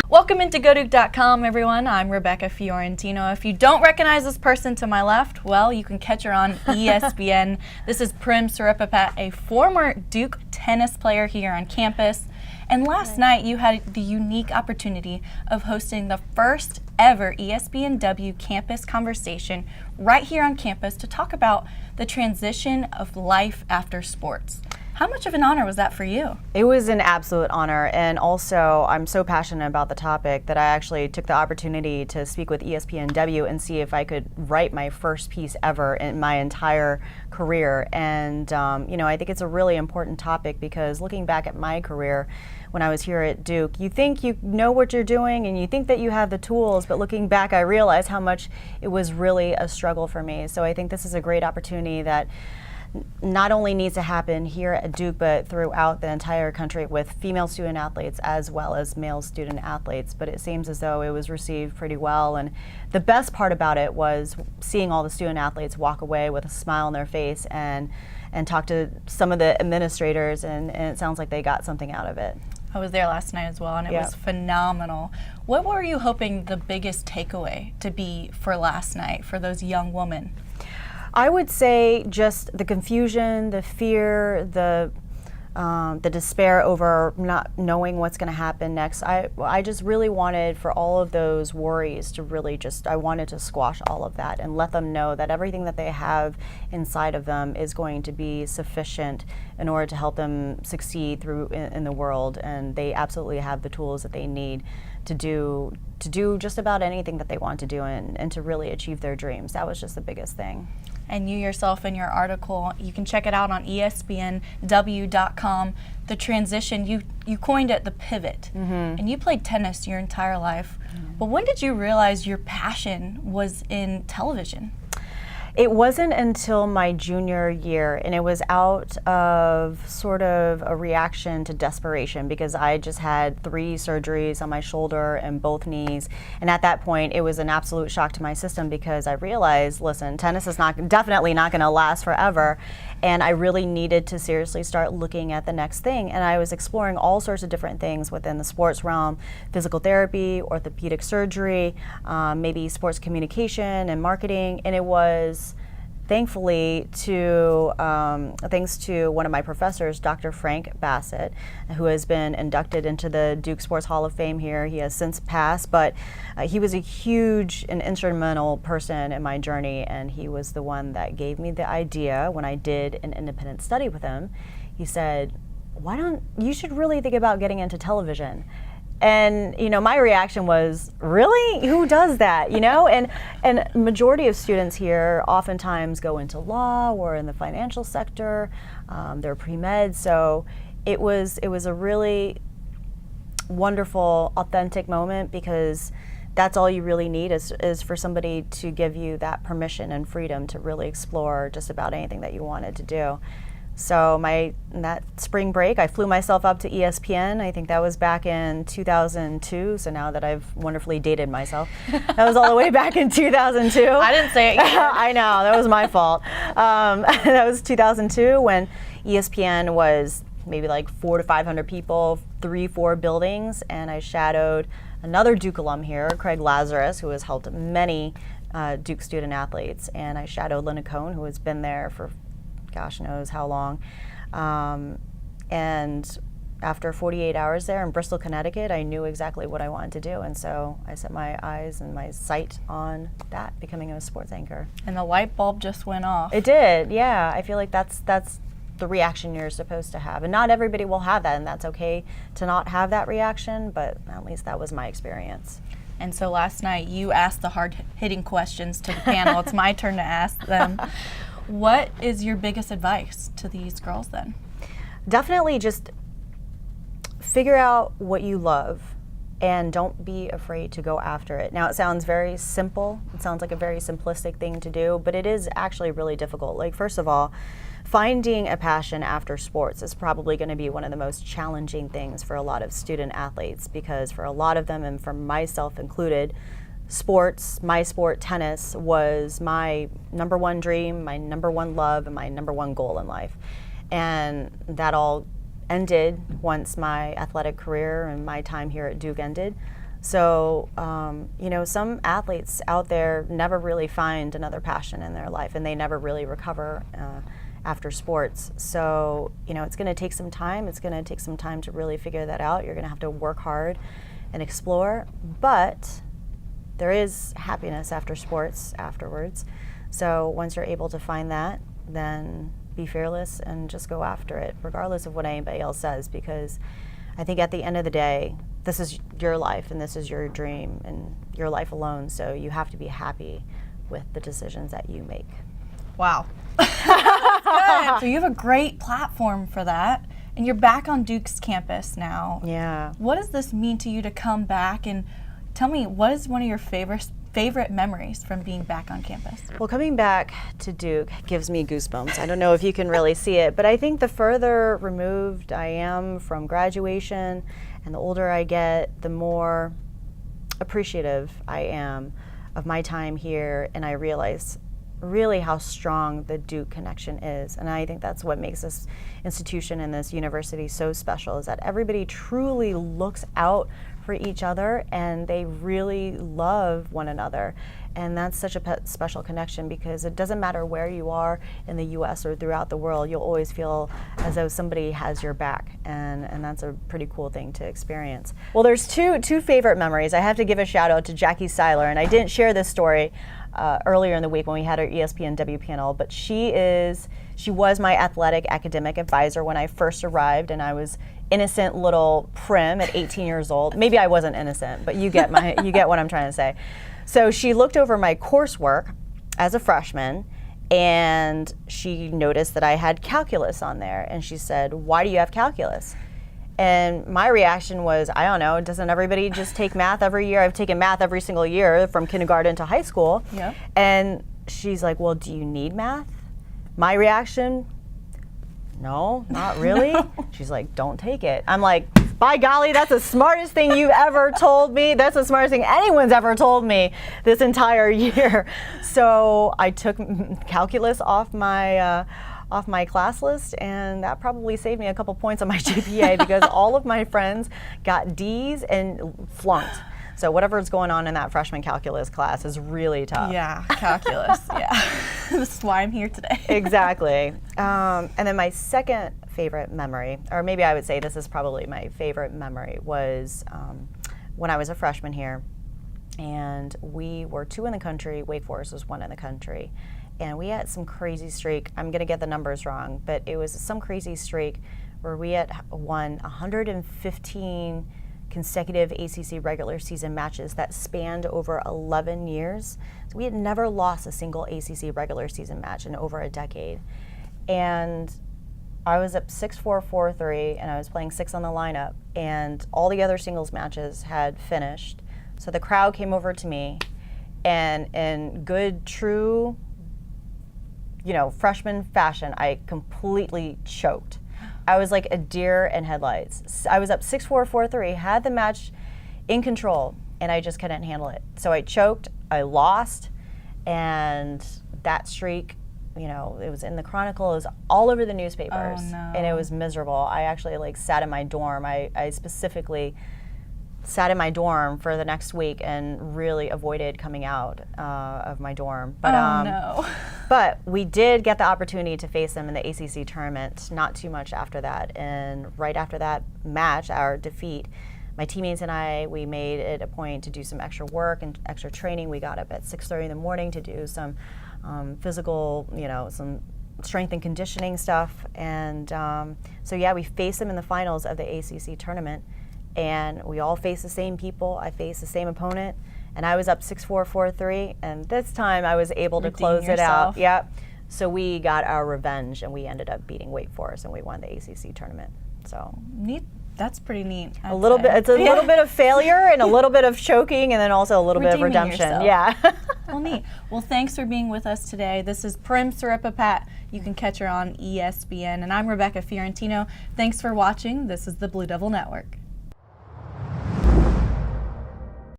Welcome into GoDuke.com, everyone. I'm Rebecca Fiorentino. If you don't recognize this person to my left, well, you can catch her on ESPN. This is Prim Siripipat, a former Duke tennis player here on campus. And last night, you had the unique opportunity of hosting the first ever ESPNW campus conversation right here on campus to talk about the transition of life after sports. How much of an honor was that for you? It was an absolute honor, and also I'm so passionate about the topic that I actually took the opportunity to speak with ESPNW and see if I could write my first piece ever in my entire career. And I think it's a really important topic because looking back at my career when I was here at Duke, you think you know what you're doing and you think that you have the tools, but looking back I realized how much it was really a struggle for me. So I think this is a great opportunity that not only needs to happen here at Duke, but throughout the entire country with female student athletes as well as male student athletes. But it seems as though it was received pretty well. And the best part about it was seeing all the student athletes walk away with a smile on their face and talk to some of the administrators, and it sounds like they got something out of it. I was there last night as well, and it was phenomenal. What were you hoping the biggest takeaway to be for last night for those young women? I would say just the confusion, the fear, the despair over not knowing what's going to happen next. I just really wanted for all of those worries to really I wanted to squash all of that and let them know that everything that they have inside of them is going to be sufficient in order to help them succeed through in the world, and they absolutely have the tools that they need to do just about anything that they want to do and to really achieve their dreams. That was just the biggest thing. And you yourself in your article, you can check it out on ESPNW.com. The transition, you coined it the pivot. Mm-hmm. And you played tennis your entire life. Mm-hmm. But when did you realize your passion was in television? It wasn't until my junior year, and it was out of sort of a reaction to desperation because I just had 3 surgeries on my shoulder and both knees. And at that point, it was an absolute shock to my system because I realized, listen, tennis is definitely not going to last forever. And I really needed to seriously start looking at the next thing. And I was exploring all sorts of different things within the sports realm: physical therapy, orthopedic surgery, maybe sports communication and marketing. And it was thankfully thanks to one of my professors, Dr. Frank Bassett, who has been inducted into the Duke Sports Hall of Fame here. He has since passed, but he was a huge and instrumental person in my journey, and he was the one that gave me the idea when I did an independent study with him. He said, you should really think about getting into television. And my reaction was, really? Who does that? And majority of students here oftentimes go into law or in the financial sector. They're pre-med, so it was a really wonderful, authentic moment because that's all you really need is for somebody to give you that permission and freedom to really explore just about anything that you wanted to do. So that spring break, I flew myself up to ESPN. I think that was back in 2002. So now that I've wonderfully dated myself, that was all the way back in 2002. I didn't say it yet. I know, that was my fault. That was 2002 when ESPN was maybe like 400 to 500 people, 3-4 buildings, and I shadowed another Duke alum here, Craig Lazarus, who has helped many Duke student athletes, and I shadowed Linda Cohn, who has been there for gosh knows how long. And after 48 hours there in Bristol, Connecticut, I knew exactly what I wanted to do. And so I set my eyes and my sight on that, becoming a sports anchor. And the light bulb just went off. It did, yeah. I feel like that's the reaction you're supposed to have. And not everybody will have that, and that's okay to not have that reaction, but at least that was my experience. And so last night you asked the hard-hitting questions to the panel. It's my turn to ask them. What is your biggest advice to these girls then? Definitely just figure out what you love and don't be afraid to go after it. Now, it sounds very simple. It sounds like a very simplistic thing to do, but it is actually really difficult. Like, first of all, finding a passion after sports is probably going to be one of the most challenging things for a lot of student athletes, because for a lot of them, and for myself included, sports, my sport, tennis, was my number one dream, my number one love, and my number one goal in life. And that all ended once my athletic career and my time here at Duke ended. So, you know, some athletes out there never really find another passion in their life, and they never really recover after sports. So, you know, it's going to take some time. It's going to take some time to really figure that out. You're going to have to work hard and explore, but there is happiness after sports afterwards. So once you're able to find that, then be fearless and just go after it, regardless of what anybody else says, because I think at the end of the day, this is your life and this is your dream and your life alone, so you have to be happy with the decisions that you make. Wow. Good. So you have a great platform for that, and you're back on Duke's campus now. Yeah. What does this mean to you to come back, and tell me, what is one of your favorite memories from being back on campus? Well, coming back to Duke gives me goosebumps. I don't know if you can really see it, but I think the further removed I am from graduation and the older I get, the more appreciative I am of my time here, and I realize really how strong the Duke connection is. And I think that's what makes this institution and this university so special, is that everybody truly looks out for each other and they really love one another. And that's such a special connection, because it doesn't matter where you are in the US or throughout the world, you'll always feel as though somebody has your back, and that's a pretty cool thing to experience. Well, there's two favorite memories. I have to give a shout out to Jackie Seiler, and I didn't share this story earlier in the week when we had our ESPNW panel, but she was my athletic academic advisor when I first arrived, and I was innocent little Prim at 18 years old. Maybe I wasn't innocent, but you get what I'm trying to say. So she looked over my coursework as a freshman, and she noticed that I had calculus on there, and she said, "Why do you have calculus?" And my reaction was, I don't know, doesn't everybody just take math every year? I've taken math every single year from kindergarten to high school. Yeah. And she's like, "Well, do you need math?" My reaction, no, not really. No. She's like, "Don't take it." I'm like, by golly, that's the smartest thing you've ever told me. That's the smartest thing anyone's ever told me this entire year. So I took calculus off my class list, and that probably saved me a couple points on my GPA because all of my friends got D's and flunked. So whatever's going on in that freshman calculus class is really tough. Yeah, calculus, yeah. This is why I'm here today. Exactly. And then my second favorite memory, or maybe I would say this is probably my favorite memory, was when I was a freshman here, and we were 2 in the country, Wake Forest was 1 in the country. And we had some crazy streak. I'm going to get the numbers wrong, but it was some crazy streak where we had won 115 consecutive ACC regular season matches that spanned over 11 years. So we had never lost a single ACC regular season match in over a decade. And I was up 6-4, 4-3, and I was playing 6 on the lineup, and all the other singles matches had finished. So the crowd came over to me, and in good, true, freshman fashion, I completely choked. I was like a deer in headlights. I was up 6-4, 4-3, had the match in control, and I just couldn't handle it. So I choked, I lost, and that streak, it was in the Chronicle, it was all over the newspapers. Oh, no. And it was miserable. I actually sat in my dorm. I specifically sat in my dorm for the next week and really avoided coming out of my dorm. But, no. But we did get the opportunity to face them in the ACC tournament not too much after that. And right after that match, our defeat, my teammates and I, we made it a point to do some extra work and extra training. We got up at 6:30 in the morning to do some physical, some strength and conditioning stuff. And so yeah, we faced them in the finals of the ACC tournament. And we all faced the same people. I faced the same opponent, and I was up 6-4, 4-3, and this time I was able to close it out. Yep. So we got our revenge, and we ended up beating Wake Forest, and we won the ACC tournament. So neat. That's pretty neat. A little bit. It's a little bit of failure and a little bit of choking, and then also a little bit of redemption. Yourself. Yeah. Well, neat. Well, thanks for being with us today. This is Prim Siripipat. You can catch her on ESPN, and I'm Rebecca Fiorentino. Thanks for watching. This is the Blue Devil Network.